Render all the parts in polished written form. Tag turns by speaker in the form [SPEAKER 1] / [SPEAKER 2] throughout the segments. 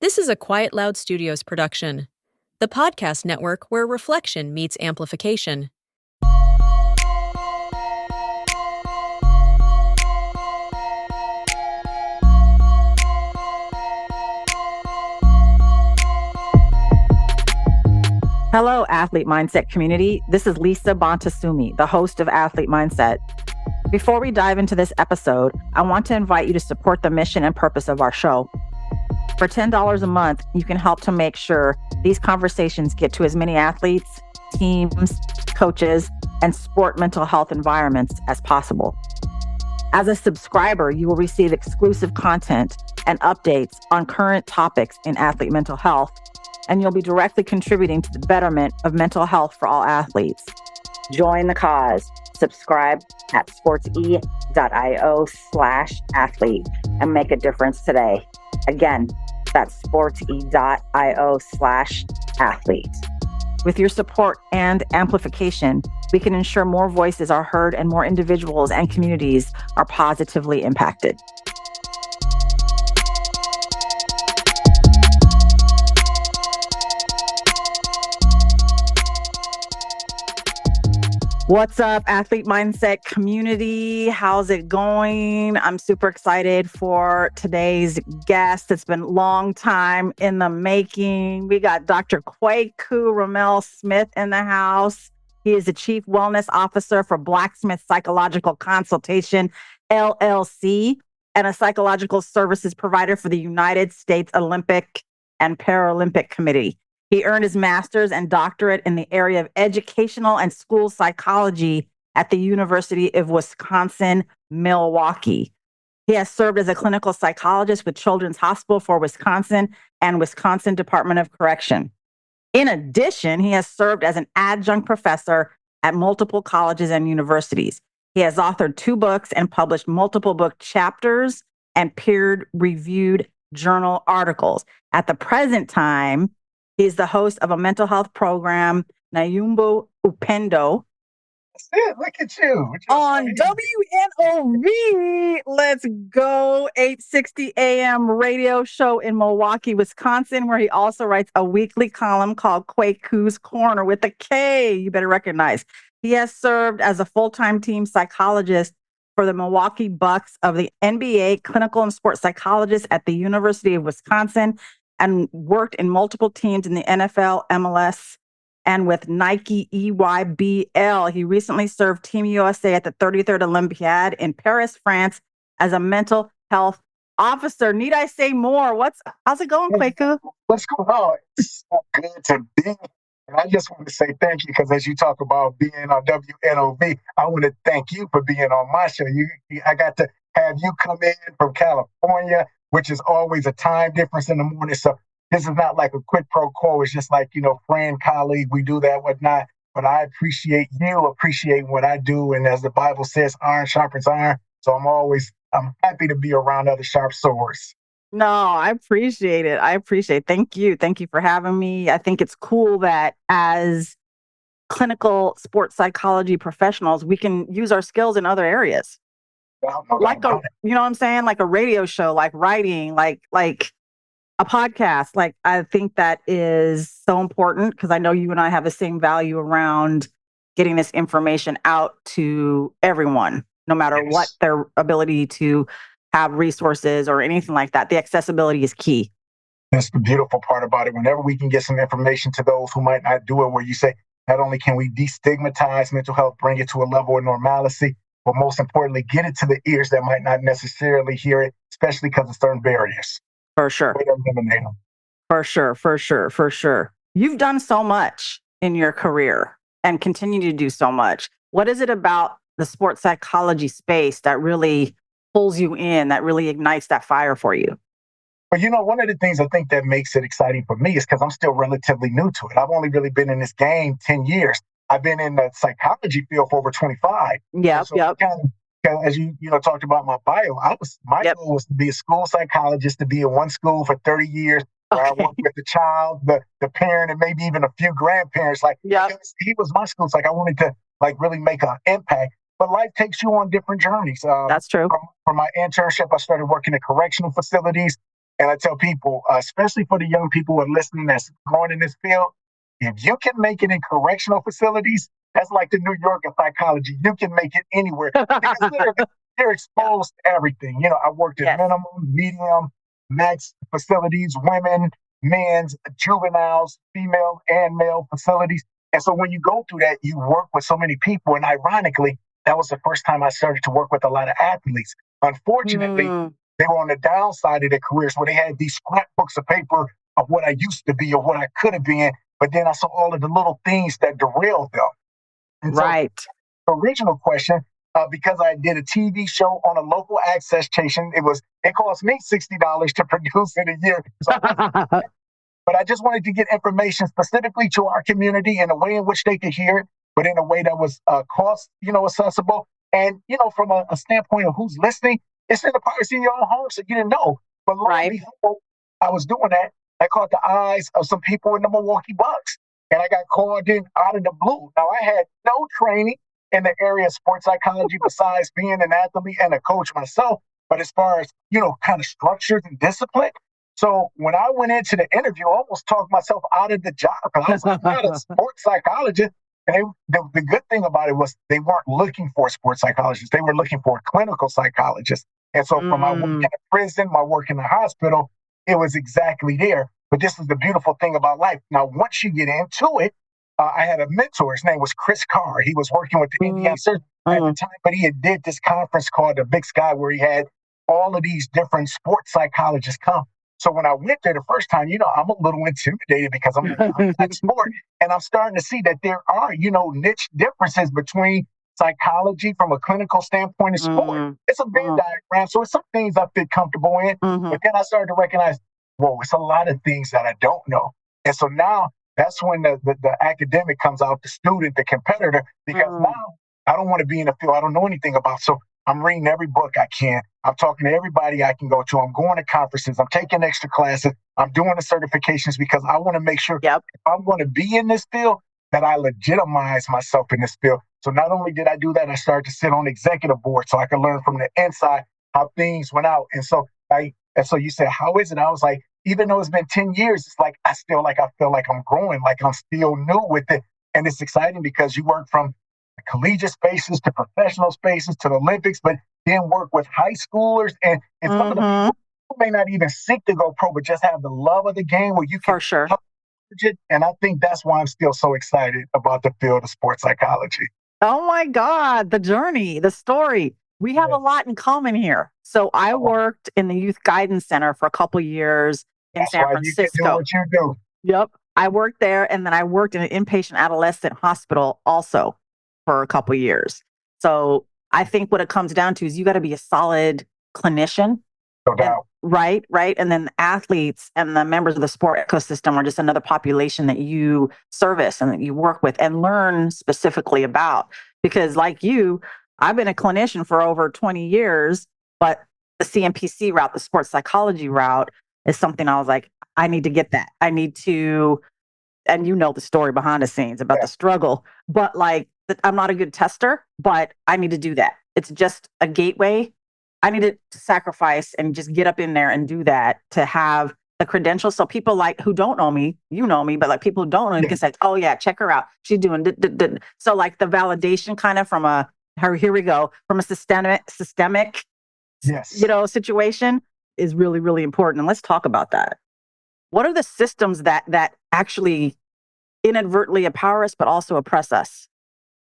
[SPEAKER 1] This is a Quiet Loud Studios production, the podcast network where reflection meets amplification.
[SPEAKER 2] Hello, Athlete Mindset community. This is Lisa Bonta Sumii, the host of Athlete Mindset. Before we dive into this episode, I want to invite you to support the mission and purpose of our show. For $10 a month, you can help to make sure these conversations get to as many athletes, teams, coaches, and sport mental health environments as possible. As a subscriber, you will receive exclusive content and updates on current topics in athlete mental health, and you'll be directly contributing to the betterment of mental health for all athletes. Join the cause. Subscribe at sportse.io/athlete and make a difference today. Again, that's sportse.io/athlete. With your support and amplification, we can ensure more voices are heard and more individuals and communities are positively impacted. What's up, Athlete Mindset community? How's it going? I'm super excited for today's guest. It's been a long time in the making. We got Dr. Kweku Amoasi Smith in the house. He is the Chief Wellness Officer for Blaquesmith Psychological Consultation, LLC, and a psychological services provider for the United States Olympic and Paralympic Committee. He earned his master's and doctorate in the area of educational and school psychology at the University of Wisconsin, Milwaukee. He has served as a clinical psychologist with Children's Hospital for Wisconsin and Wisconsin Department of Correction. In addition, he has served as an adjunct professor at multiple colleges and universities. He has authored 2 books and published multiple book chapters and peer-reviewed journal articles. At the present time, he's the host of a mental health program, Nyumba Upendo.
[SPEAKER 3] That's it. Look at you.
[SPEAKER 2] On WNOV. Let's go. 860 AM radio show in Milwaukee, Wisconsin, where he also writes a weekly column called Kweku's Corner with a K. You better recognize. He has served as a full-time team psychologist for the Milwaukee Bucks of the NBA, clinical and sports psychologist at the University of Wisconsin, and worked in multiple teams in the NFL, MLS, and with Nike EYBL. He recently served Team USA at the 33rd Olympiad in Paris, France, as a mental health officer. Need I say more? How's it going, Kweku?
[SPEAKER 3] What's going on? It's so good to be here. And I just want to say thank you, because as you talk about being on WNOV, I want to thank you for being on my show. I got to have you come in from California, which is always a time difference in the morning. So this is not like a quid pro quo. It's just like, friend, colleague, we do that, whatnot. But I appreciate you appreciating what I do. And as the Bible says, iron sharpens iron. So I'm happy to be around other sharp swords.
[SPEAKER 2] No, I appreciate it. Thank you. Thank you for having me. I think it's cool that as clinical sports psychology professionals, we can use our skills in other areas. Like you know what I'm saying? Like a radio show, like writing, like a podcast. Like, I think that is so important, because I know you and I have the same value around getting this information out to everyone, no matter what their ability to have resources or anything like that. The accessibility is key.
[SPEAKER 3] That's the beautiful part about it. Whenever we can get some information to those who might not do it, where you say, not only can we destigmatize mental health, bring it to a level of normalcy, but most importantly, get it to the ears that might not necessarily hear it, especially because of certain barriers.
[SPEAKER 2] For sure. For sure. You've done so much in your career and continue to do so much. What is it about the sports psychology space that really pulls you in, that really ignites that fire for you?
[SPEAKER 3] Well, one of the things I think that makes it exciting for me is because I'm still relatively new to it. I've only really been in this game 10 years. I've been in the psychology field for over 25.
[SPEAKER 2] Yep.
[SPEAKER 3] As you talked about my bio, my goal was to be a school psychologist, to be in one school for 30 years. Where I worked with the child, the parent, and maybe even a few grandparents. He was my school. It's like I wanted to really make an impact. But life takes you on different journeys.
[SPEAKER 2] That's true.
[SPEAKER 3] For my internship, I started working at correctional facilities. And I tell people, especially for the young people who are listening that's going in this field, if you can make it in correctional facilities, that's like the New York of psychology. You can make it anywhere because literally they're exposed to everything. I worked at minimum, medium, max facilities, women, men's, juveniles, female and male facilities. And so when you go through that, you work with so many people. And ironically, that was the first time I started to work with a lot of athletes. Unfortunately, they were on the downside of their careers where they had these scrapbooks of paper of what I used to be or what I could have been. But then I saw all of the little things that derailed them. And so the original question, because I did a TV show on a local access station, it cost me $60 to produce in a year. So but I just wanted to get information specifically to our community in a way in which they could hear it, but in a way that was cost, accessible. And, from a standpoint of who's listening, it's in the privacy of your own home, so you didn't know. But lo and behold, I was doing that. I caught the eyes of some people in the Milwaukee Bucks, and I got called in out of the blue. Now, I had no training in the area of sports psychology besides being an athlete and a coach myself. But as far as, kind of structures and discipline, so when I went into the interview, I almost talked myself out of the job because I was like, I'm not a sports psychologist. And the good thing about it was they weren't looking for a sports psychologist. They were looking for a clinical psychologist. And so from my work in the prison, my work in the hospital, it was exactly there. But this is the beautiful thing about life. Now, once you get into it, I had a mentor. His name was Chris Carr. He was working with the Indiana Surgeon at the time, but he had did this conference called the Big Sky where he had all of these different sports psychologists come. So when I went there the first time, I'm a little intimidated because I'm in sport, and I'm starting to see that there are, niche differences between psychology from a clinical standpoint and sport. It's a Venn diagram, so it's some things I feel comfortable in, but then I started to recognize, whoa, it's a lot of things that I don't know. And so now that's when the academic comes out, the student, the competitor, because now I don't want to be in a field I don't know anything about. So I'm reading every book I can. I'm talking to everybody I can go to. I'm going to conferences. I'm taking extra classes. I'm doing the certifications because I want to make sure if I'm going to be in this field, that I legitimize myself in this field. So not only did I do that, I started to sit on executive board so I could learn from the inside how things went out. And so you said, how is it? I was like, even though it's been 10 years, it's like I feel like I'm growing, like I'm still new with it. And it's exciting because you work from collegiate spaces to professional spaces to the Olympics, but then work with high schoolers and some of the people who may not even seek to go pro, but just have the love of the game where you can it. And I think that's why I'm still so excited about the field of sports psychology.
[SPEAKER 2] Oh my God, the journey, the story. We have a lot in common here. So I worked in the Youth Guidance Center for a couple of years in San Francisco.
[SPEAKER 3] You can do what you do.
[SPEAKER 2] Yep. I worked there, and then I worked in an inpatient adolescent hospital also for a couple of years. So I think what it comes down to is you got to be a solid clinician.
[SPEAKER 3] No doubt.
[SPEAKER 2] Right. And then the athletes and the members of the sport ecosystem are just another population that you service and that you work with and learn specifically about. Because like you, I've been a clinician for over 20 years, but the CMPC route, the sports psychology route, is something I was like, I need to get that. I need to, and you know the story behind the scenes about the struggle, but like, I'm not a good tester, but I need to do that. It's just a gateway. I need to sacrifice and just get up in there and do that to have the credentials. So people like who don't know me, but like people who don't know me can say, oh yeah, check her out. She's doing. So like the validation kind of from here we go, from a systemic, situation is really, really important. And let's talk about that. What are the systems that actually inadvertently empower us, but also oppress us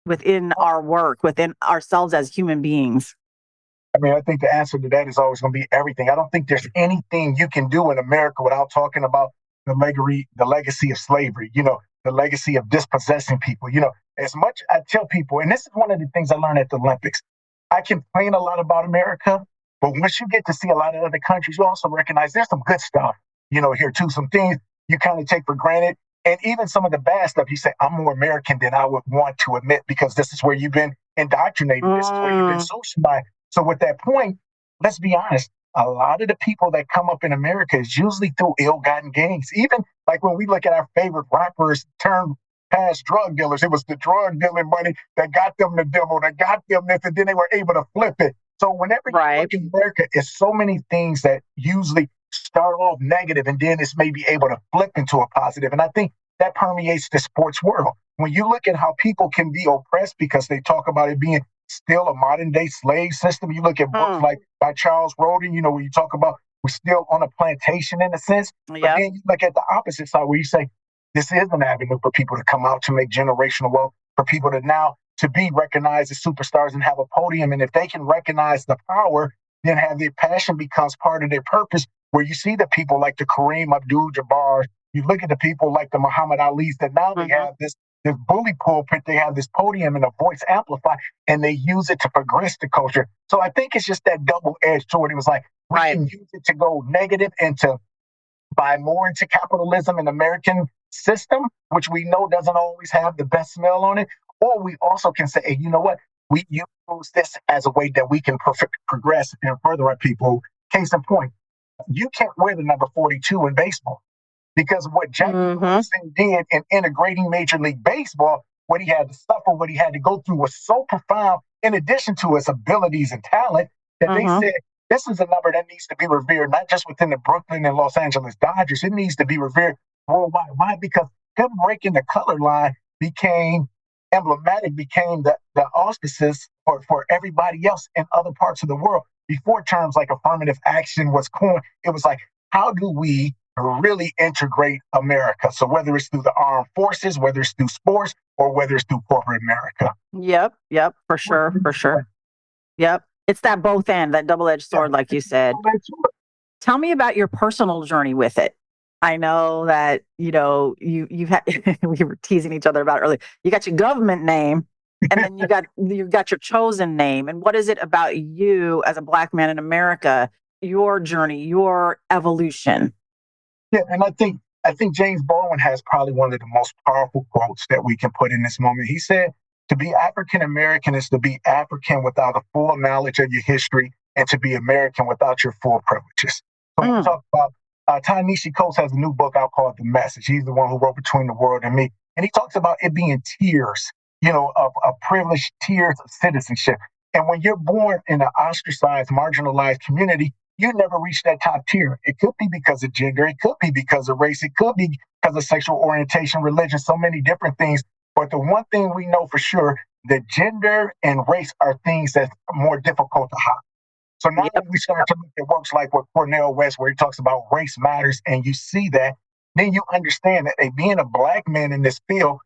[SPEAKER 2] within our work, within ourselves as human beings?
[SPEAKER 3] I mean, I think the answer to that is always going to be everything. I don't think there's anything you can do in America without talking about the legacy of slavery, the legacy of dispossessing people. As much I tell people, and this is one of the things I learned at the Olympics, I complain a lot about America, but once you get to see a lot of other countries, you also recognize there's some good stuff, here too, some things you kind of take for granted. And even some of the bad stuff, you say, I'm more American than I would want to admit because this is where you've been indoctrinated. This is where you've been socialized. So with that point, let's be honest, a lot of the people that come up in America is usually through ill-gotten gains. Even like when we look at our favorite rappers turn past drug dealers, it was the drug dealing money that got them the demo, that got them this, and then they were able to flip it. So whenever you look in America, it's so many things that usually start off negative and then it's maybe able to flip into a positive. And I think that permeates the sports world. When you look at how people can be oppressed because they talk about it being still a modern day slave system, you look at books like by Charles Roden, where you talk about we're still on a plantation in a sense. But then you look at the opposite side where you say, this is an avenue for people to come out to make generational wealth, for people to now to be recognized as superstars and have a podium. And if they can recognize the power, then have their passion becomes part of their purpose, where you see the people like the Kareem Abdul-Jabbar, you look at the people like the Muhammad Ali's that now they have this bully pulpit, they have this podium and a voice amplified, and they use it to progress the culture. So I think it's just that double-edged sword. It was like, we can use it to go negative and to buy more into capitalism and American system, which we know doesn't always have the best smell on it. Or we also can say, hey, you know what? We use this as a way that we can progress and further our people. Case in point, you can't wear the number 42 in baseball because what Jackie Robinson did in integrating Major League Baseball, what he had to suffer, what he had to go through was so profound, in addition to his abilities and talent, that they said, this is a number that needs to be revered, not just within the Brooklyn and Los Angeles Dodgers. It needs to be revered worldwide. Why? Because him breaking the color line became emblematic, became the auspices for everybody else in other parts of the world. Before terms like affirmative action was coined, it was like, how do we really integrate America? So whether it's through the armed forces, whether it's through sports, or whether it's through corporate America.
[SPEAKER 2] Yep, for sure. Yep. It's that both end, that double-edged sword, like you said. Tell me about your personal journey with it. I know that, you've had, we were teasing each other about it earlier. You got your government name, and then you got your chosen name. And what is it about you as a Black man in America, your journey, your evolution?
[SPEAKER 3] Yeah, and I think James Baldwin has probably one of the most powerful quotes that we can put in this moment. He said, to be African American is to be African without a full knowledge of your history, and to be American without your full privileges. So we talk about Ta-Nehisi Coates has a new book out called The Message. He's the one who wrote Between the World and Me. And he talks about it being tiers, of privileged tiers of citizenship. And when you're born in an ostracized, marginalized community, you never reach that top tier. It could be because of gender. It could be because of race. It could be because of sexual orientation, religion, so many different things. But the one thing we know for sure, that gender and race are things that's more difficult to hide. So now when we start to look at works like with Cornel West, where he talks about race matters, and you see that, then you understand that being a Black man in this field,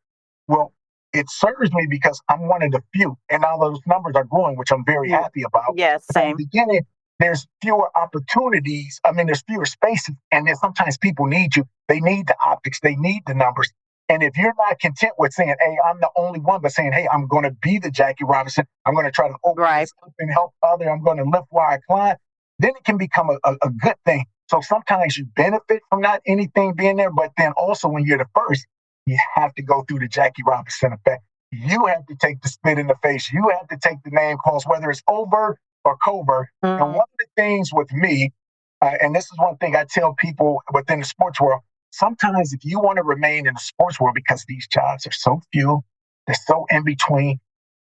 [SPEAKER 3] well, it serves me because I'm one of the few. And now those numbers are growing, which I'm very happy about.
[SPEAKER 2] Yes, same.
[SPEAKER 3] At the beginning, there's fewer opportunities. I mean, there's fewer spaces. And then sometimes people need you. They need the optics. They need the numbers. And if you're not content with saying, hey, I'm the only one, but saying, hey, I'm going to be the Jackie Robinson, I'm going to try to open this up and help others, I'm going to lift where I climb, then it can become a good thing. So sometimes you benefit from not anything being there, but then also when you're the first, you have to go through the Jackie Robinson effect. You have to take the spit in the face. You have to take the name calls, whether it's overt or covert. And one of the things with me, and this is one thing I tell people within the sports world, sometimes if you want to remain in the sports world, because these jobs are so few, they're so in between,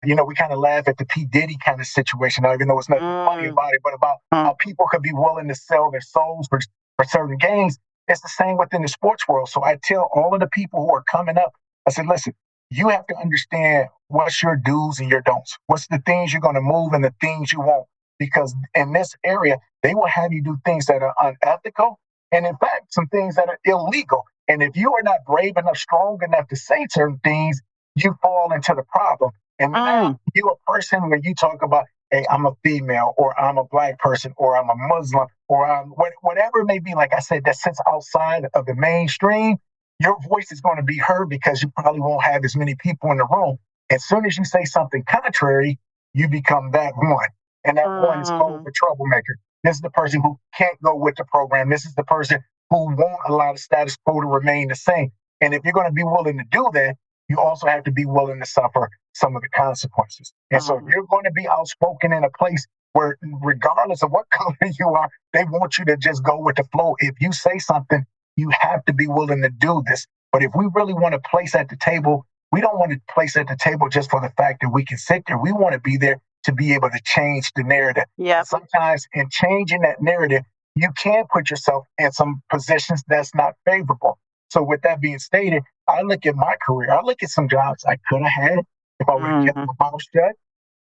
[SPEAKER 3] we kind of laugh at the P. Diddy kind of situation, even though it's nothing funny about it, but about how people could be willing to sell their souls for certain gains. It's the same within the sports world. So I tell all of the people who are coming up, I said, listen, you have to understand what's your do's and your don'ts. What's the things you're going to move and the things you won't. Because in this area, they will have you do things that are unethical. And in fact, some things that are illegal. And if you are not brave enough, strong enough to say certain things, you fall into the problem. And now you're a person where you talk about, hey, I'm a female, or I'm a Black person, or I'm a Muslim, or I'm whatever it may be, like I said, that sits outside of the mainstream, your voice is going to be heard because you probably won't have as many people in the room. As soon as you say something contrary, you become that one. And that one is called the troublemaker. This is the person who can't go with the program. This is the person who won't allow the status quo to remain the same. And if you're going to be willing to do that, you also have to be willing to suffer some of the consequences. And so you're going to be outspoken in a place where, regardless of what color you are, they want you to just go with the flow. If you say something, you have to be willing to do this. But if we really want to place at the table, we don't want to place at the table just for the fact that we can sit there. We want to be there to be able to change the narrative.
[SPEAKER 2] Yeah.
[SPEAKER 3] Sometimes in changing that narrative, you can put yourself in some positions that's not favorable. So with that being stated, I look at my career, I look at some jobs I could have had if I would have kept my mouth shut.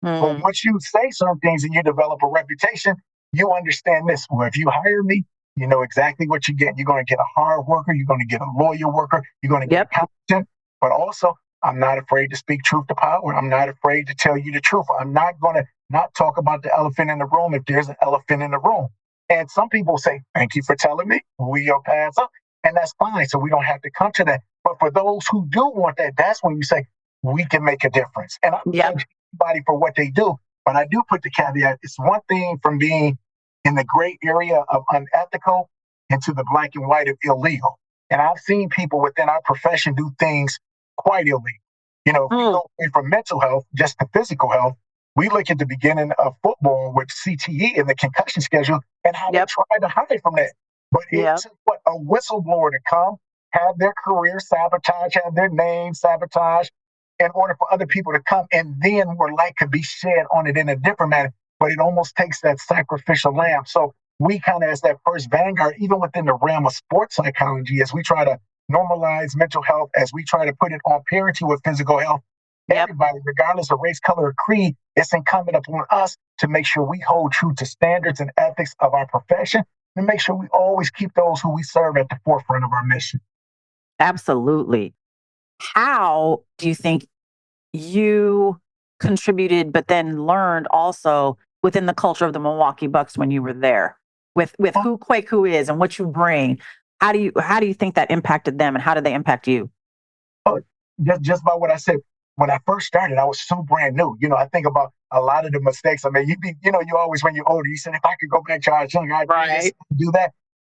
[SPEAKER 3] But once you say certain things and you develop a reputation, you understand this. Well, if you hire me, you know exactly what you get. You're going to get a hard worker. You're going to get a loyal worker. You're going to get competent. But also, I'm not afraid to speak truth to power. I'm not afraid to tell you the truth. I'm not going to not talk about the elephant in the room if there's an elephant in the room. And some people say, thank you for telling me who your paths up. And that's fine. So we don't have to come to that. But for those who do want that, that's when you say, we can make a difference. And I'm judging everybody for what they do. But I do put the caveat, it's one thing from being in the gray area of unethical into the black and white of illegal. And I've seen people within our profession do things quite illegal. You know, if we go away from mental health just to physical health, we look at the beginning of football with CTE and the concussion schedule and how they tried to hide from that. But it took a whistleblower to come, have their career sabotaged, have their name sabotaged in order for other people to come, and then more light could be shed on it in a different manner. But it almost takes that sacrificial lamb. So we kind of, as that first vanguard, even within the realm of sports psychology, as we try to normalize mental health, as we try to put it on parity with physical health, everybody, regardless of race, color, or creed, it's incumbent upon us to make sure we hold true to standards and ethics of our profession and make sure we always keep those who we serve at the forefront of our mission.
[SPEAKER 2] Absolutely. How do you think you contributed, but then learned also within the culture of the Milwaukee Bucks when you were there, with who Kweku is and what you bring? How do you think that impacted them, and how did they impact you?
[SPEAKER 3] Oh, just by what I said. When I first started, I was so brand new. You know, I think about a lot of the mistakes. I mean, you always, when you're older, you said, if I could go back to our young, I'd do that.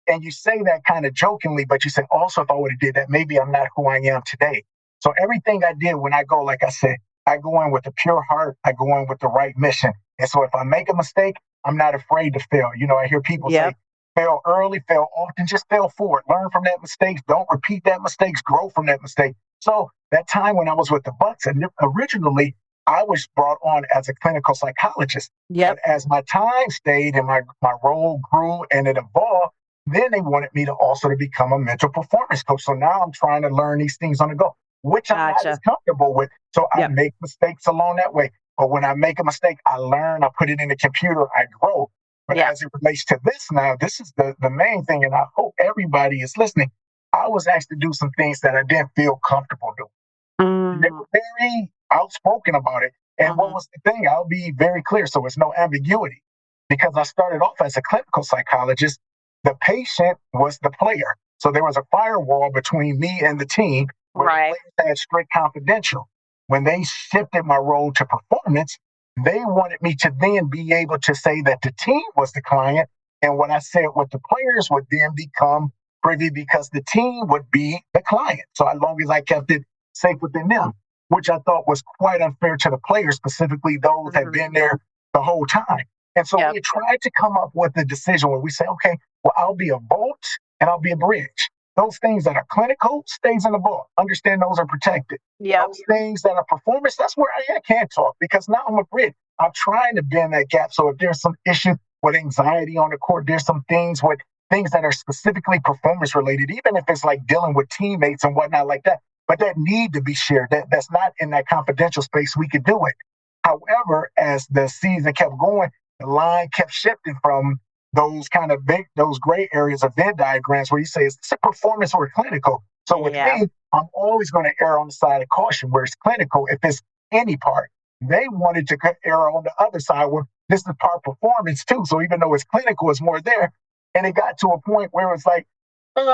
[SPEAKER 3] And you say that kind of jokingly, but you say, also, if I would have did that, maybe I'm not who I am today. So everything I did when I go, like I said, I go in with a pure heart. I go in with the right mission. And so if I make a mistake, I'm not afraid to fail. You know, I hear people say, fail early, fail often, just fail forward. Learn from that mistake. Don't repeat that mistake. Grow from that mistake. So that time when I was with the Bucks, and originally I was brought on as a clinical psychologist. But as my time stayed and my role grew and it evolved, then they wanted me to also to become a mental performance coach. So now I'm trying to learn these things on the go, which I'm not as comfortable with. So I make mistakes along that way. But when I make a mistake, I learn, I put it in the computer, I grow. But as it relates to this now, this is the main thing, and I hope everybody is listening. I was asked to do some things that I didn't feel comfortable doing. They were very outspoken about it. And what was the thing? I'll be very clear so it's no ambiguity. Because I started off as a clinical psychologist, the patient was the player. So there was a firewall between me and the team where the players had strict confidential. When they shifted my role to performance, they wanted me to then be able to say that the team was the client. And what I said with the players would then become privy because the team would be the client. So as long as I kept it safe within them, which I thought was quite unfair to the players, specifically those that had been there the whole time. And so we tried to come up with a decision where we say, okay, well, I'll be a bolt and I'll be a bridge. Those things that are clinical stays in the book. Understand those are protected. Those things that are performance, that's where I can't talk because now I'm a bridge. I'm trying to bend that gap. So if there's some issue with anxiety on the court, there's some things with things that are specifically performance related, even if it's like dealing with teammates and whatnot like that, but that need to be shared. That's not in that confidential space. We could do it. However, as the season kept going, the line kept shifting from those kind of those gray areas of Venn diagrams where you say, is this a performance or clinical? So with me, I'm always going to err on the side of caution where it's clinical if it's any part. They wanted to err on the other side where this is part performance too. So even though it's clinical, it's more there. And it got to a point where it's like,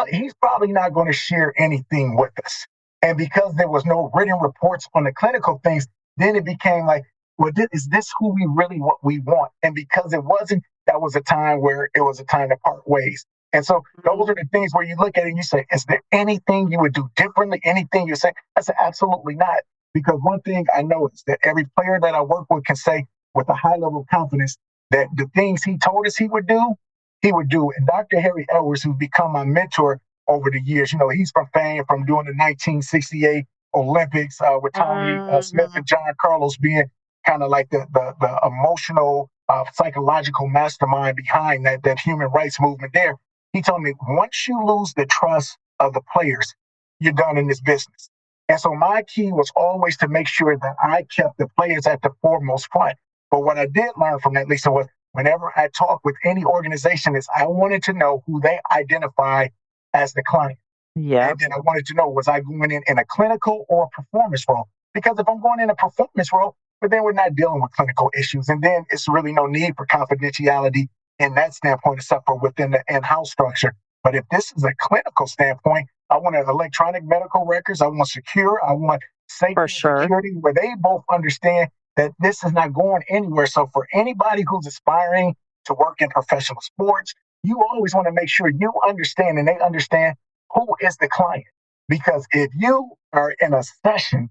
[SPEAKER 3] he's probably not going to share anything with us. And because there was no written reports on the clinical things, then it became like, well, is this who we really what we want? And because it wasn't, that was a time where it was a time to part ways. And so those are the things where you look at it and you say, is there anything you would do differently? Anything you say? I said, absolutely not. Because one thing I know is that every player that I work with can say with a high level of confidence that the things he told us he would do. And Dr. Harry Edwards, who's become my mentor over the years, you know, he's from fame from doing the 1968 Olympics with Tommy Smith and John Carlos being kind of like the emotional psychological mastermind behind that human rights movement there. He told me, once you lose the trust of the players, you're done in this business. And so my key was always to make sure that I kept the players at the foremost front. But what I did learn from that, Lisa, was whenever I talk with any organization is I wanted to know who they identify as the client.
[SPEAKER 2] Yeah.
[SPEAKER 3] And then I wanted to know, was I going in a clinical or performance role? Because if I'm going in a performance role, but then we're not dealing with clinical issues, and then it's really no need for confidentiality in that standpoint, except for within the in-house structure. But if this is a clinical standpoint, I want electronic medical records, I want secure, I want safety
[SPEAKER 2] For sure.
[SPEAKER 3] security, where they both understand that this is not going anywhere. So for anybody who's aspiring to work in professional sports, you always want to make sure you understand and they understand who is the client. Because if you are in a session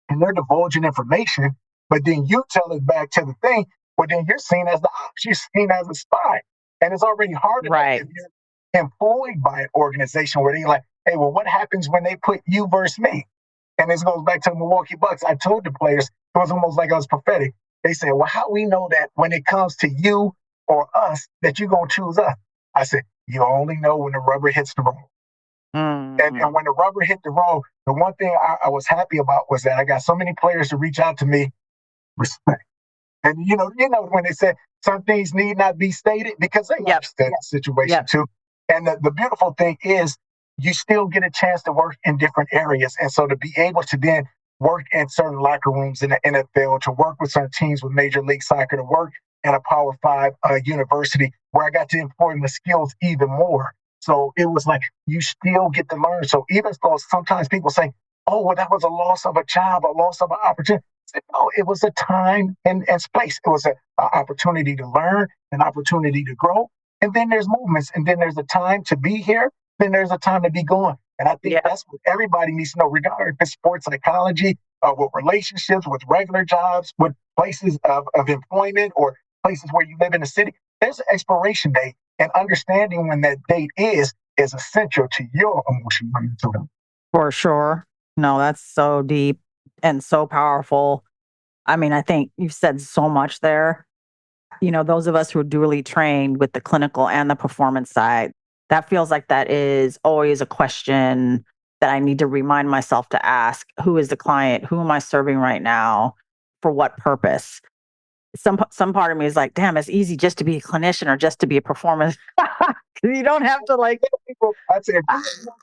[SPEAKER 3] and they're divulging information, but then you tell it back to the thing, well, then you're seen as the ops, you're seen as a spy. And it's already hard enough
[SPEAKER 2] Right.
[SPEAKER 3] if you're employed by an organization where they're like, hey, well, what happens when they put you versus me? And this goes back to the Milwaukee Bucks. I told the players, it was almost like I was prophetic. They said, well, how we know that when it comes to you or us, that you're going to choose us? I said, you only know when the rubber hits the road. And when the rubber hit the road, the one thing I was happy about was that I got so many players to reach out to me, respect. And you know when they said some things need not be stated because they understand the situation too. And the beautiful thing is you still get a chance to work in different areas. And so to be able to then work in certain locker rooms in the NFL, to work with certain teams with Major League Soccer, to work at a Power 5 university where I got to employ my skills even more. So it was like you still get to learn. So even though sometimes people say, oh, well, that was a loss of a job, a loss of an opportunity. No, it was a time and space. It was an opportunity to learn, an opportunity to grow. And then there's movements. And then there's a time to be here. Then there's a time to be gone. And I think that's what everybody needs to know, regardless if it's sports psychology, with relationships, with regular jobs, with places of employment or places where you live in the city. There's an expiration date. And understanding when that date is essential to your emotional mental health.
[SPEAKER 2] For sure. No, that's so deep and so powerful. I mean, I think you've said so much there. You know, those of us who are dually trained with the clinical and the performance side, that feels like that is always a question that I need to remind myself to ask. Who is the client? Who am I serving right now? For what purpose? Some part of me is like, damn, it's easy just to be a clinician or just to be a performance. You don't have to like.
[SPEAKER 3] I'd say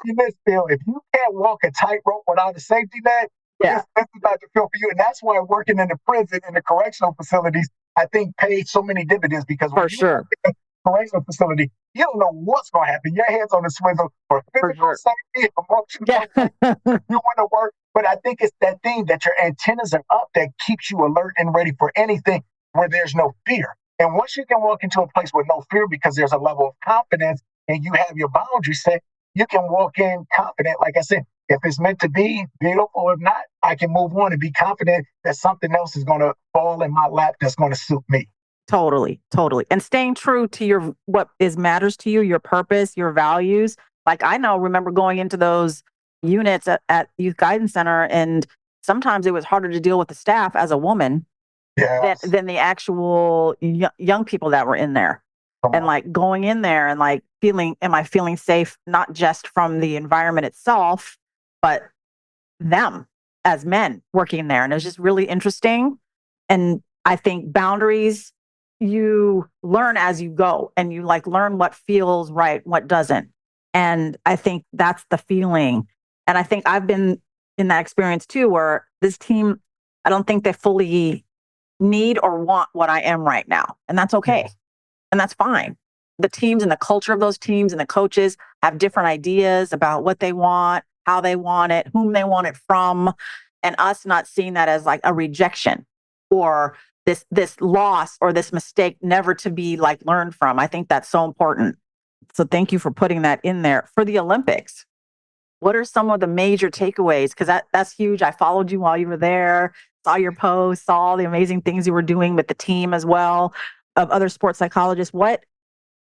[SPEAKER 3] in this field, if you can't walk a tightrope without a safety net, this is not the field for you. And that's why working in the prison and the correctional facilities, I think, pays so many dividends because when you work in a correctional facility, you don't know what's going to happen. Your head's on the swivel for physical safety, emotional. You want to work, but I think it's that thing that your antennas are up that keeps you alert and ready for anything where there's no fear. And once you can walk into a place with no fear because there's a level of confidence and you have your boundaries set, you can walk in confident. Like I said, if it's meant to be, beautiful. If not, I can move on and be confident that something else is going to fall in my lap that's going to suit me.
[SPEAKER 2] Totally. And staying true to what matters to you, your purpose, your values. Like I remember going into those units at Youth Guidance Center, and sometimes it was harder to deal with the staff as a woman than the actual young people that were in there. And like going in there and like am I feeling safe, not just from the environment itself, but them as men working there. And it was just really interesting. And I think boundaries, you learn as you go and you like learn what feels right, what doesn't. And I think that's the feeling. And I think I've been in that experience too, where this team, I don't think they fully need or want what I am right now. And that's okay. Yeah. And that's fine. The teams and the culture of those teams and the coaches have different ideas about what they want, how they want it, whom they want it from, and us not seeing that as like a rejection or this loss or this mistake never to be like learned from. I think that's so important. So thank you for putting that in there. For the Olympics, what are some of the major takeaways? Because that's huge. I followed you while you were there, saw your posts, saw all the amazing things you were doing with the team as well of other sports psychologists. What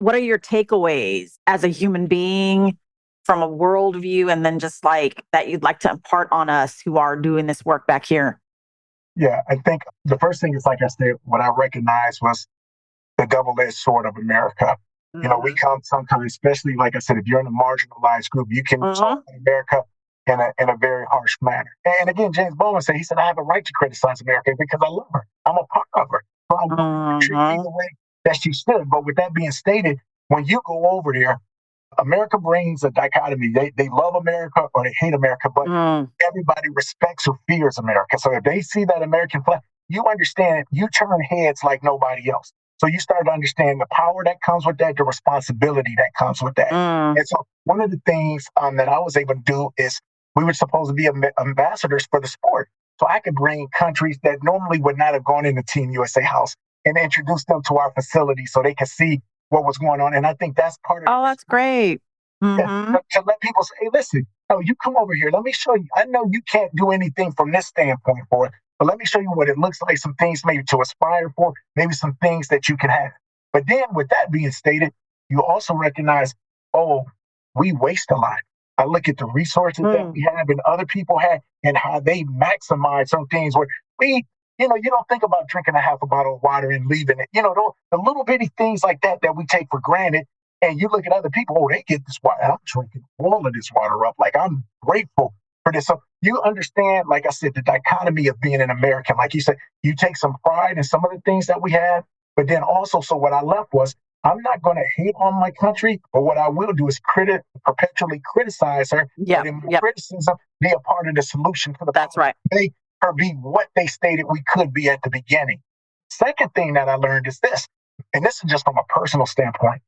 [SPEAKER 2] are your takeaways as a human being from a worldview, and then just like that you'd like to impart on us who are doing this work back here?
[SPEAKER 3] Yeah, I think the first thing is, like I said, what I recognized was the double-edged sword of America. You know, we come sometimes, especially like I said, if you're in a marginalized group, you can talk about America in a very harsh manner. And again, James Baldwin said, he said, I have a right to criticize America because I love her. I'm a part of her. So I'm going to treat her the way that she should. But with that being stated, when you go over there, America brings a dichotomy. They love America or they hate America, but everybody respects or fears America. So if they see that American flag, you understand, you turn heads like nobody else. So you start to understand the power that comes with that, the responsibility that comes with that. And so one of the things that I was able to do is we were supposed to be ambassadors for the sport. So I could bring countries that normally would not have gone into Team USA House and introduce them to our facility so they could see what was going on. And I think that's part of
[SPEAKER 2] that's great.
[SPEAKER 3] to let people say, hey, listen, oh, you come over here. Let me show you. I know you can't do anything from this standpoint for it, but let me show you what it looks like, some things maybe to aspire for, maybe some things that you can have. But then with that being stated, you also recognize, oh, we waste a lot. I look at the resources that we have and other people have and how they maximize some things where we, you don't think about drinking a half a bottle of water and leaving it. The little bitty things like that we take for granted. And you look at other people, oh, they get this water. I'm drinking all of this water up. Like, I'm grateful for this. So you understand, like I said, the dichotomy of being an American. Like you said, you take some pride in some of the things that we have. But then also, so what I left was, I'm not going to hate on my country, but what I will do is perpetually criticize her. But in my criticism, be a part of the solution for the
[SPEAKER 2] That's right.
[SPEAKER 3] Make her be what they stated we could be at the beginning. Second thing that I learned is this, and this is just from a personal standpoint.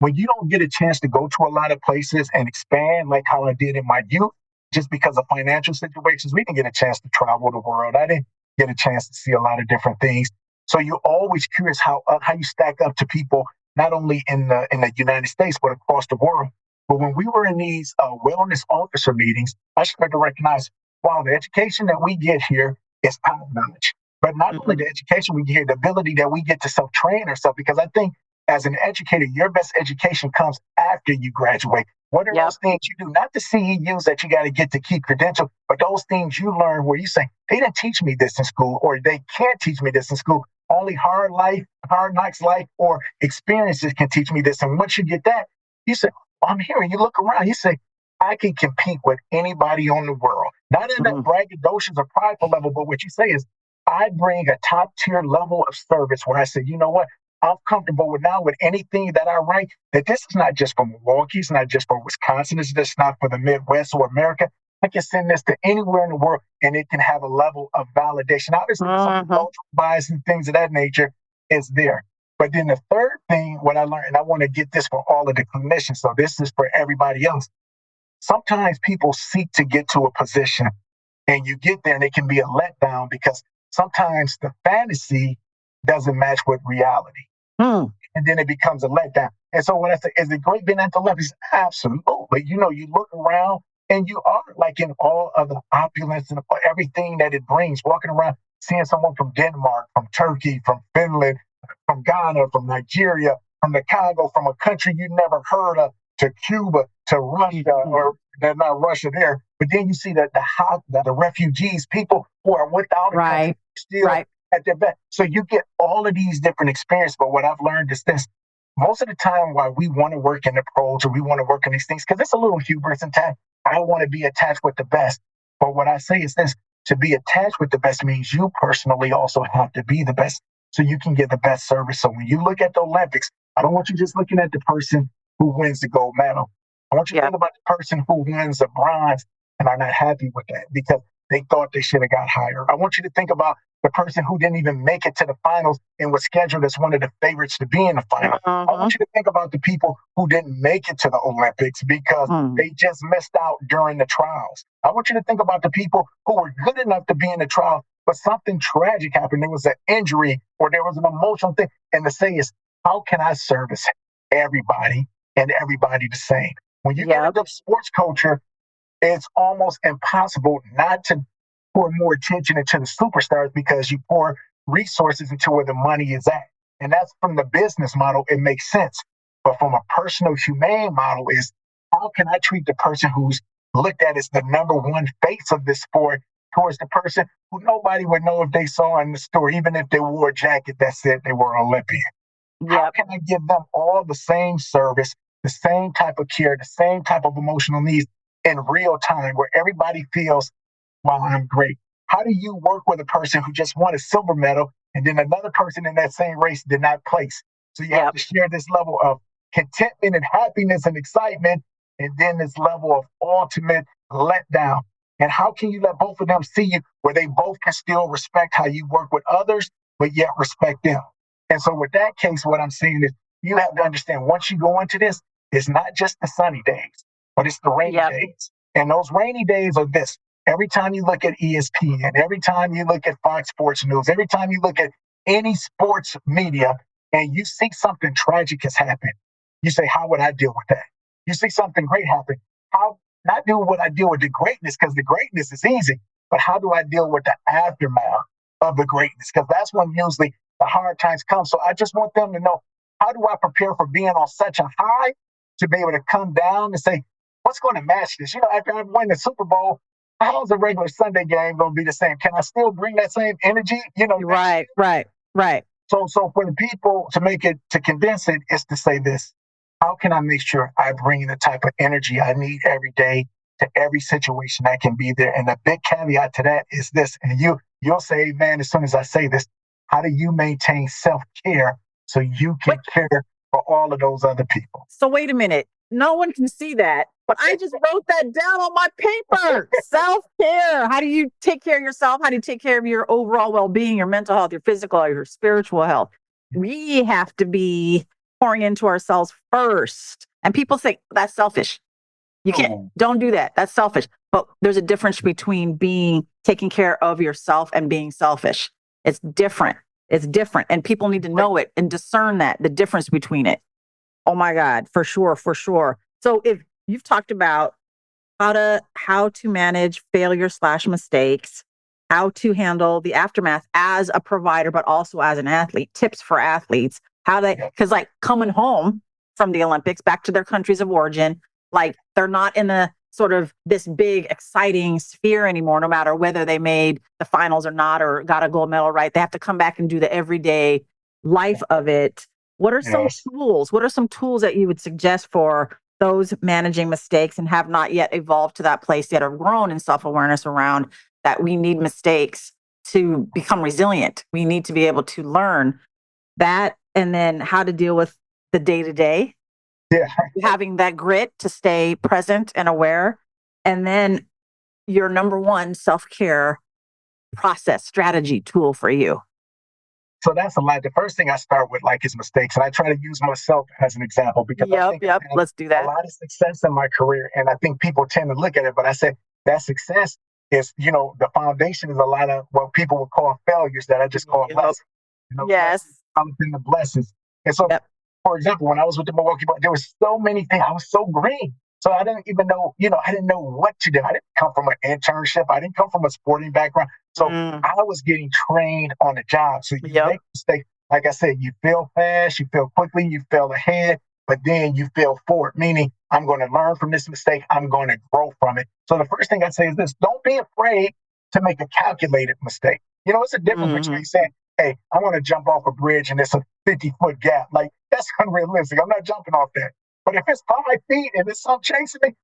[SPEAKER 3] When you don't get a chance to go to a lot of places and expand like how I did in my youth, just because of financial situations, we didn't get a chance to travel the world. I didn't get a chance to see a lot of different things. So you're always curious how you stack up to people, not only in the United States, but across the world. But when we were in these wellness officer meetings, I started to recognize, wow, the education that we get here is top notch. But not only the education we get here, the ability that we get to self-train ourselves, because I think as an educator, your best education comes after you graduate. What are those things you do? Not the CEUs that you got to get to keep credential, but those things you learn where you say, they didn't teach me this in school, or they can't teach me this in school. Only hard knocks life, or experiences can teach me this. And once you get that, you say, I'm here. And you look around, you say, I can compete with anybody on the world. Not in that braggadocious or prideful level, but what you say is, I bring a top tier level of service where I say, you know what? I'm comfortable with anything that I write, that this is not just for Milwaukee, it's not just for Wisconsin, it's just not for the Midwest or America. I can send this to anywhere in the world and it can have a level of validation. Obviously, some cultural bias and things of that nature is there. But then the third thing, what I learned, and I want to get this for all of the clinicians, so this is for everybody else. Sometimes people seek to get to a position and you get there and it can be a letdown because sometimes the fantasy doesn't match with reality. And then it becomes a letdown. And so when I say, is it great being at the left? It's absolutely. You look around and you are like in all of the opulence and everything that it brings, walking around, seeing someone from Denmark, from Turkey, from Finland, from Ghana, from Nigeria, from the Congo, from a country you never heard of, to Cuba, to Russia, or they're not Russia there. But then you see the refugees, people who are without a country, still at their best. So you get all of these different experiences. But what I've learned is this. Most of the time, why we want to work in the pros or we want to work in these things, because it's a little hubris and tact. I want to be attached with the best. But what I say is this, to be attached with the best means you personally also have to be the best so you can get the best service. So when you look at the Olympics, I don't want you just looking at the person who wins the gold medal. I want you to think about the person who wins the bronze and are not happy with that because they thought they should have got higher. I want you to think about the person who didn't even make it to the finals and was scheduled as one of the favorites to be in the final. I want you to think about the people who didn't make it to the Olympics because they just missed out during the trials. I want you to think about the people who were good enough to be in the trial, but something tragic happened. There was an injury or there was an emotional thing. And to say is, how can I service everybody and everybody the same? When you get into sports culture, it's almost impossible not to pour more attention into the superstars because you pour resources into where the money is at. And that's from the business model, it makes sense. But from a personal, humane model is, how can I treat the person who's looked at as the number one face of this sport towards the person who nobody would know if they saw in the store, even if they wore a jacket that said they were Olympian. How
[SPEAKER 2] Yep.
[SPEAKER 3] can I give them all the same service, the same type of care, the same type of emotional needs in real time where everybody feels, well, I'm great? How do you work with a person who just won a silver medal and then another person in that same race did not place? So you have
[SPEAKER 2] Yep.
[SPEAKER 3] to share this level of contentment and happiness and excitement, and then this level of ultimate letdown. And how can you let both of them see you where they both can still respect how you work with others, but yet respect them? And so, with that case, what I'm saying is you have to understand once you go into this, it's not just the sunny days, but it's the rainy
[SPEAKER 2] Yep.
[SPEAKER 3] days. And those rainy days are this. Every time you look at ESPN, every time you look at Fox Sports News, every time you look at any sports media and you see something tragic has happened, you say, how would I deal with that? You see something great happen. How not do what I deal with the greatness, because the greatness is easy, but how do I deal with the aftermath of the greatness? Because that's when usually the hard times come. So I just want them to know, how do I prepare for being on such a high to be able to come down and say, what's going to match this? After I win the Super Bowl, how's a regular Sunday game going to be the same? Can I still bring that same energy?
[SPEAKER 2] Right. Right. Right.
[SPEAKER 3] So for the people to condense it, is to say this: how can I make sure I bring the type of energy I need every day to every situation that can be there? And the big caveat to that is this, and you'll say amen as soon as I say this: how do you maintain self-care so you can care for all of those other people?
[SPEAKER 2] So wait a minute. No one can see that, but I just wrote that down on my paper. Self-care. How do you take care of yourself? How do you take care of your overall well-being, your mental health, your physical, your spiritual health? We have to be pouring into ourselves first. And people think that's selfish. You can't, don't do that. That's selfish. But there's a difference between taking care of yourself and being selfish. It's different. It's different. And people need to know it and discern the difference between it. Oh my God, for sure, for sure. So if you've talked about how to manage failure/mistakes, how to handle the aftermath as a provider, but also as an athlete, tips for athletes, because like coming home from the Olympics back to their countries of origin, like they're not in the sort of this big, exciting sphere anymore, no matter whether they made the finals or not, or got a gold medal, right? They have to come back and do the everyday life of it. What are some tools? What are some tools that you would suggest for those managing mistakes and have not yet evolved to that place yet or grown in self-awareness around that we need mistakes to become resilient? We need to be able to learn that, and then how to deal with the day-to-day, having that grit to stay present and aware, and then your number one self-care process, strategy, tool for you.
[SPEAKER 3] So that's a lot. The first thing I start with, is mistakes. And I try to use myself as an example because I think I've had
[SPEAKER 2] Let's do that.
[SPEAKER 3] a lot of success in my career. And I think people tend to look at it, but I said that success is, the foundation is a lot of what people would call failures that I just call lessons.
[SPEAKER 2] Yes.
[SPEAKER 3] I'm in the blessings. And so, for example, when I was with the Milwaukee Bucks, there were so many things. I was so green. So I didn't even know, I didn't know what to do. I didn't come from an internship. I didn't come from a sporting background. So I was getting trained on the job. So you make mistakes. Like I said, you fail fast, you fail quickly, you fail ahead, but then you fail forward, meaning I'm going to learn from this mistake. I'm going to grow from it. So the first thing I'd say is this: don't be afraid to make a calculated mistake. It's a difference between saying, hey, I'm going to jump off a bridge and it's a 50-foot gap. Like, that's unrealistic. I'm not jumping off that. But if it's 5 feet and there's something chasing me,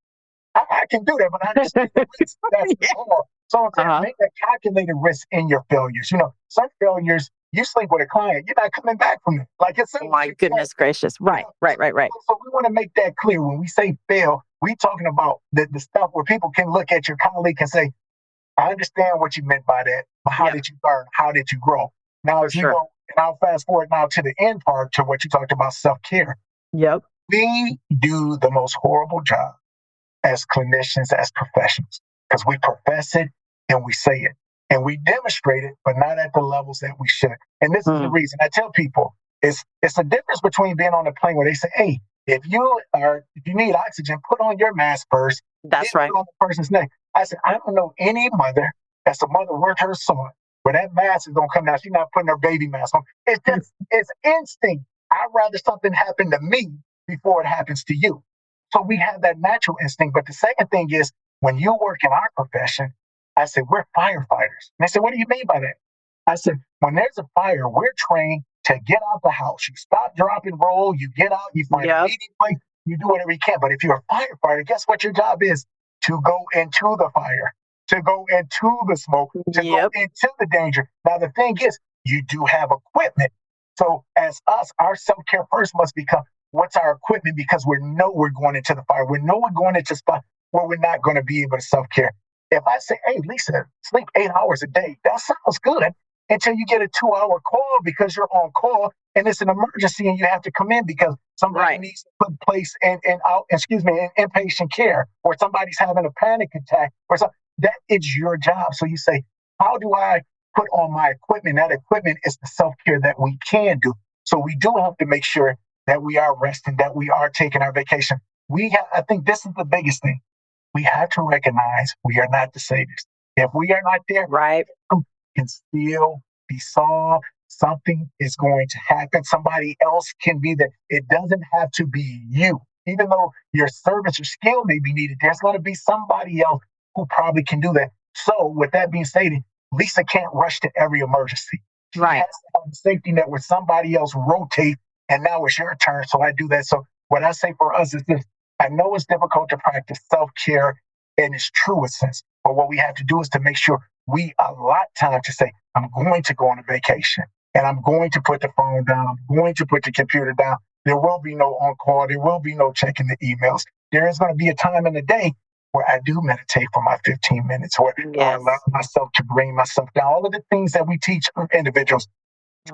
[SPEAKER 3] I can do that. But I understand the risk. That's all. So make a calculated risk in your failures. Some failures, you sleep with a client, you're not coming back from it.
[SPEAKER 2] Oh my goodness gracious. Right.
[SPEAKER 3] So we want to make that clear. When we say fail, we talking about the stuff where people can look at your colleague and say, I understand what you meant by that, but how did you learn? How did you grow? Now, as you go, and I'll fast forward now to the end part, to what you talked about, self-care.
[SPEAKER 2] Yep.
[SPEAKER 3] We do the most horrible job as clinicians, as professionals, because we profess it and we say it and we demonstrate it, but not at the levels that we should. And this is the reason I tell people it's a difference between being on a plane where they say, hey, if you need oxygen, put on your mask first.
[SPEAKER 2] That's right.
[SPEAKER 3] Put on the person's neck. I said, I don't know any mother that's a mother worth her salt where that mask is going to come down. She's not putting her baby mask on. It's instinct. I'd rather something happen to me before it happens to you. So we have that natural instinct. But the second thing is, when you work in our profession, I said, we're firefighters. And they said, what do you mean by that? I said, when there's a fire, we're trained to get out the house. You stop, drop, and roll. You get out, you find a meeting place, you do whatever you can. But if you're a firefighter, guess what your job is? To go into the fire, to go into the smoke, to go into the danger. Now, the thing is, you do have equipment. So as us, our self-care first must become, what's our equipment? Because we know we're going into the fire. We know we're going into a spot where we're not going to be able to self-care. If I say, hey, Lisa, sleep 8 hours a day, that sounds good until you get a 2-hour call because you're on call and it's an emergency and you have to come in because somebody needs to put place in inpatient care, or somebody's having a panic attack or something. That is your job. So you say, how do I put on my equipment? That equipment is the self-care that we can do. So we do have to make sure that we are resting, that we are taking our vacation. I think this is the biggest thing. We have to recognize we are not the saviors. If we are not there, it can still be solved. Something is going to happen. Somebody else can be there. It doesn't have to be you. Even though your service or skill may be needed, there's going to be somebody else who probably can do that. So with that being stated, Lisa can't rush to every emergency. She has to have a safety net where somebody else rotates, and now it's your turn. So I do that. So what I say for us is this. I know it's difficult to practice self-care in its truest sense, but what we have to do is to make sure we allot time to say, I'm going to go on a vacation and I'm going to put the phone down. I'm going to put the computer down. There will be no on-call. There will be no checking the emails. There is going to be a time in the day where I do meditate for my 15 minutes, or I allow myself to bring myself down. All of the things that we teach individuals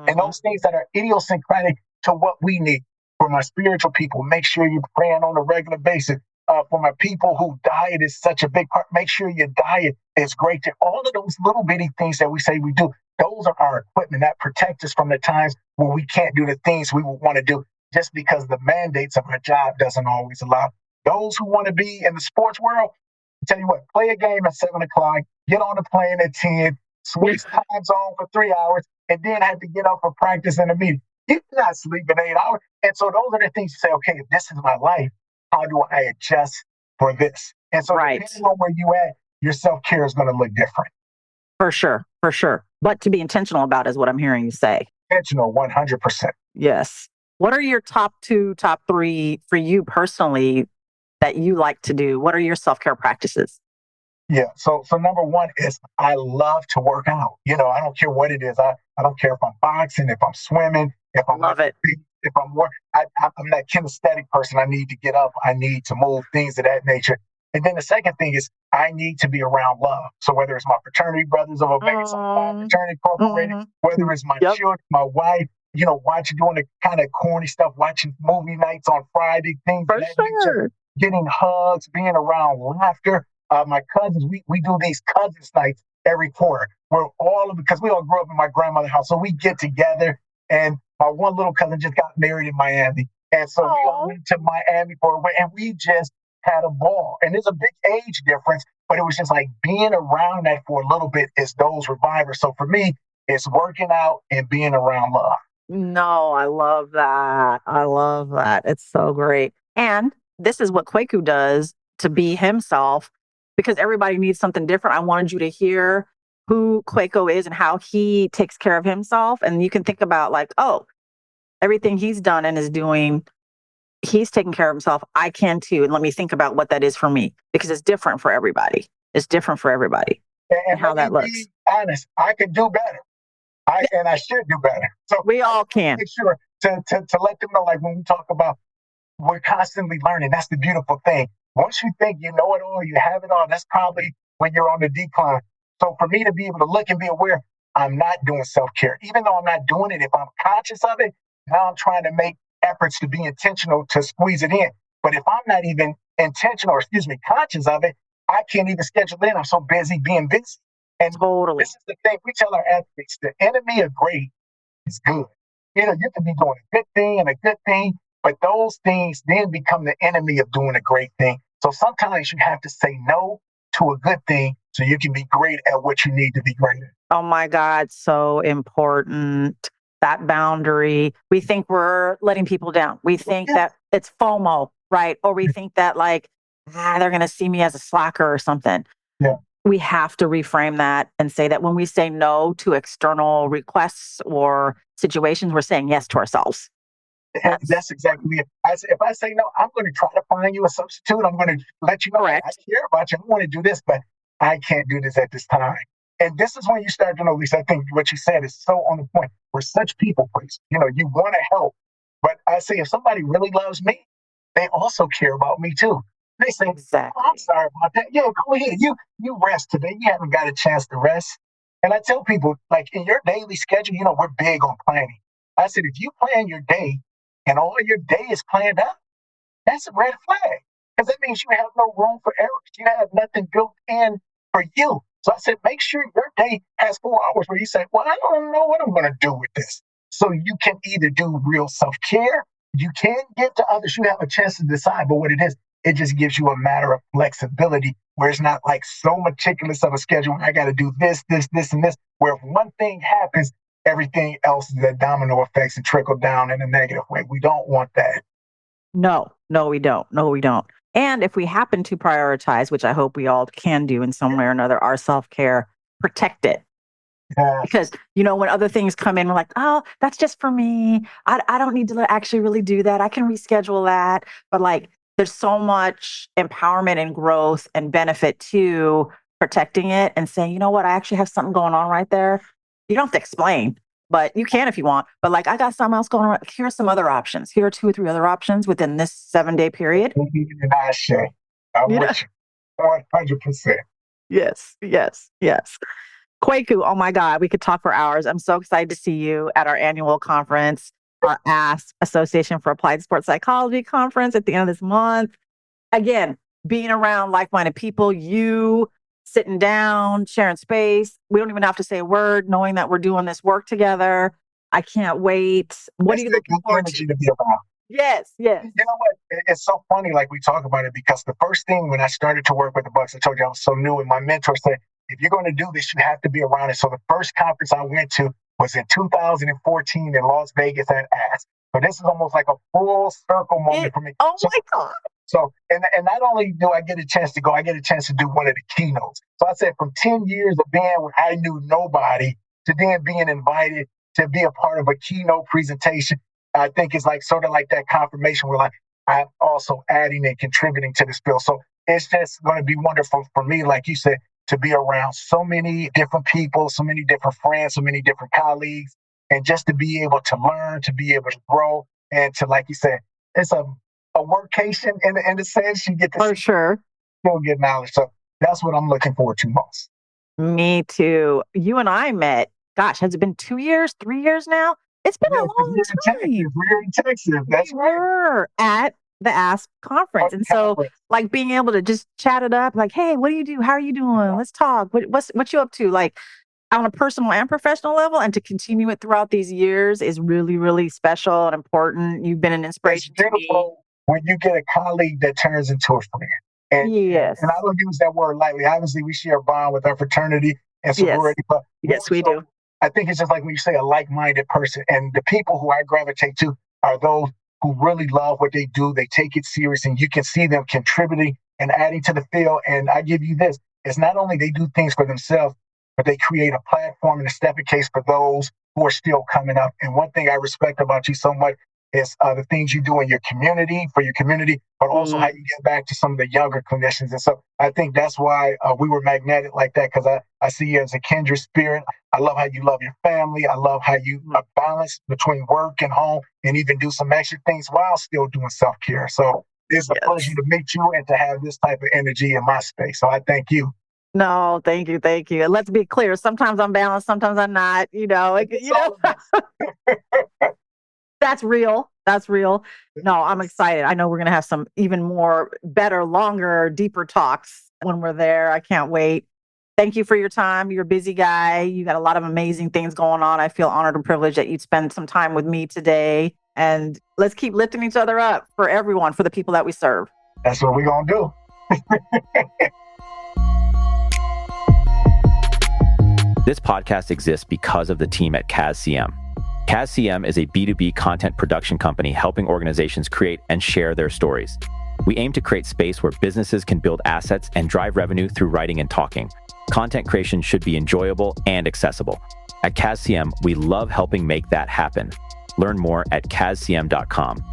[SPEAKER 3] and those things that are idiosyncratic to what we need. For my spiritual people, make sure you're praying on a regular basis. For my people who diet is such a big part, make sure your diet is great. All of those little bitty things that we say we do, those are our equipment that protect us from the times where we can't do the things we would want to do just because the mandates of our job doesn't always allow. Those who want to be in the sports world, I tell you what, play a game at 7 o'clock, get on the plane at 10, switch time zone for 3 hours, and then have to get up for practice in a meeting. You're not sleeping 8 hours. And so those are the things you say, okay, if this is my life, how do I adjust for this? And so depending on where you at, your self-care is going to look different.
[SPEAKER 2] For sure. But to be intentional about is what I'm hearing you say.
[SPEAKER 3] Intentional, 100%.
[SPEAKER 2] Yes. What are your top 2, top 3 for you personally that you like to do? What are your self-care practices?
[SPEAKER 3] Yeah. So number one is I love to work out. I don't care what it is. I don't care if I'm boxing, if I'm swimming, if I'm if I'm working. I'm that kinesthetic person. I need to get up. I need to move, things of that nature. And then the second thing is I need to be around love. So whether it's my fraternity brothers of a fraternity incorporated, whether it's my children, my wife, doing the kind of corny stuff, watching movie nights on Friday, things of that nature, getting hugs, being around laughter. My cousins, we do these cousins nights every quarter. Because we all grew up in my grandmother's house. So we get together, and my one little cousin just got married in Miami. And so we all went to Miami and we just had a ball. And there's a big age difference, but it was just like being around that for a little bit is those revivers. So for me, it's working out and being around love.
[SPEAKER 2] No, I love that. It's so great. And this is what Kweku does to be himself, because everybody needs something different. I wanted you to hear who Kweku is and how he takes care of himself. And you can think about everything he's done and is doing, he's taking care of himself. I can too. And let me think about what that is for me, because it's different for everybody. And how that looks.
[SPEAKER 3] Be honest, I can do better. I should do better. So
[SPEAKER 2] we all can.
[SPEAKER 3] Make sure to let them know, like when we talk about, we're constantly learning. That's the beautiful thing. Once you think you know it all, you have it all, that's probably when you're on the decline. So for me to be able to look and be aware, I'm not doing self-care. Even though I'm not doing it, if I'm conscious of it, now I'm trying to make efforts to be intentional to squeeze it in. But if I'm not even conscious of it, I can't even schedule in. I'm so busy being busy. And this is the thing we tell our athletes, the enemy of great is good. You can be doing a good thing and a good thing, but those things then become the enemy of doing a great thing. So sometimes you have to say no to a good thing so you can be great at what you need to be great at.
[SPEAKER 2] Oh my God, so important. That boundary. We think we're letting people down. We think that it's FOMO, right? Or we think that they're going to see me as a slacker or something.
[SPEAKER 3] Yeah.
[SPEAKER 2] We have to reframe that and say that when we say no to external requests or situations, we're saying yes to ourselves.
[SPEAKER 3] That's exactly it. If I say no, I'm going to try to find you a substitute. I'm going to let you know I care about you. I want to do this, but I can't do this at this time. And this is when you start to know, Lisa, I think what you said is so on the point. We're such people please. You know, you want to help. But I say, if somebody really loves me, they also care about me too. They say,
[SPEAKER 2] Exactly.
[SPEAKER 3] oh, I'm sorry about that. Yeah, go ahead. You rest today. You haven't got a chance to rest. And I tell people, like in your daily schedule, you know, we're big on planning. I said, if you plan your day and all your day is planned out, that's a red flag. Because that means you have no room for errors. You have nothing built in for you. So I said, make sure your day has 4 hours where you say, well, I don't know what I'm going to do with this. So you can either do real self-care, you can give to others, you have a chance to decide, but what it is, it just gives you a matter of flexibility where it's not like so meticulous of a schedule. I got to do this, and this, where if one thing happens, everything else is a domino effects and trickle down in a negative way. We don't want that.
[SPEAKER 2] No, we don't. No, we don't. And if we happen to prioritize, which I hope we all can do in some way or another, our self-care, protect it. Because, you know, when other things come in, we're like, oh, that's just for me. I don't need to actually really do that. I can reschedule that. But like, there's so much empowerment and growth and benefit to protecting it and saying, you know what, I actually have something going on right there. You don't have to explain, but you can if you want. But like, I got something else going on. Here are some other options. Here are 2 or 3 other options within this 7-day period.
[SPEAKER 3] And I say, I'm with you 100%.
[SPEAKER 2] Yes. Kweku, oh my God, we could talk for hours. I'm so excited to see you at our annual conference, our ASP, Association for Applied Sports Psychology conference at the end of this month. Again, being around like-minded people, you sitting down, sharing space. We don't even have to say a word, knowing that we're doing this work together. I can't wait. What are you looking forward to?
[SPEAKER 3] To be around.
[SPEAKER 2] Yes.
[SPEAKER 3] You know what? It's so funny, like we talk about it, because the first thing when I started to work with the Bucks, I told you I was so new, and my mentor said, if you're going to do this, you have to be around it. So the first conference I went to was in 2014 in Las Vegas at ASP. So this is almost like a full circle moment for me.
[SPEAKER 2] Oh my God.
[SPEAKER 3] So, and not only do I get a chance to go, I get a chance to do one of the keynotes. So I said, from 10 years of being where I knew nobody to then being invited to be a part of a keynote presentation, I think it's like sort of like that confirmation where like I'm also adding and contributing to this field. So it's just going to be wonderful for me, like you said, to be around so many different people, so many different friends, so many different colleagues, and just to be able to learn, to be able to grow, and to, like you said, it's a workation in the sense you get to
[SPEAKER 2] for sure
[SPEAKER 3] still get knowledge. So that's what I'm looking forward to most.
[SPEAKER 2] Me too. You and I met, gosh, has it been 2 years, 3 years now? It's been a long time.
[SPEAKER 3] We're in Texas. That's right.
[SPEAKER 2] We're at the ASP conference. And so like being able to just chat it up, like, hey, what do you do? How are you doing? Let's talk. What you up to? Like on a personal and professional level, and to continue it throughout these years is really, really special and important. You've been an inspiration to me.
[SPEAKER 3] When you get a colleague that turns into a friend. And,
[SPEAKER 2] yes.
[SPEAKER 3] And I don't use that word lightly. Obviously, we share a bond with our fraternity and sorority. But
[SPEAKER 2] yes, we do.
[SPEAKER 3] I think it's just like when you say a like-minded person. And the people who I gravitate to are those who really love what they do. They take it serious, and you can see them contributing and adding to the field. And I give you this. It's not only they do things for themselves, but they create a platform and a stepping case for those who are still coming up. And one thing I respect about you so much is the things you do in your community, for your community, but also how you get back to some of the younger clinicians. And so I think that's why we were magnetic like that, because I see you as a kindred spirit. I love how you love your family. I love how you balance between work and home, and even do some extra things while still doing self-care. So it's a pleasure to meet you and to have this type of energy in my space. So I thank you.
[SPEAKER 2] No, thank you. And let's be clear. Sometimes I'm balanced, sometimes I'm not, That's real. No, I'm excited. I know we're going to have some even more better, longer, deeper talks when we're there. I can't wait. Thank you for your time. You're a busy guy. You got a lot of amazing things going on. I feel honored and privileged that you'd spend some time with me today. And let's keep lifting each other up for everyone, for the people that we serve.
[SPEAKER 3] That's what we're going to do.
[SPEAKER 4] This podcast exists because of the team at CAS-CM. CAS-CM is a B2B content production company helping organizations create and share their stories. We aim to create space where businesses can build assets and drive revenue through writing and talking. Content creation should be enjoyable and accessible. At CASCM, we love helping make that happen. Learn more at cascm.com.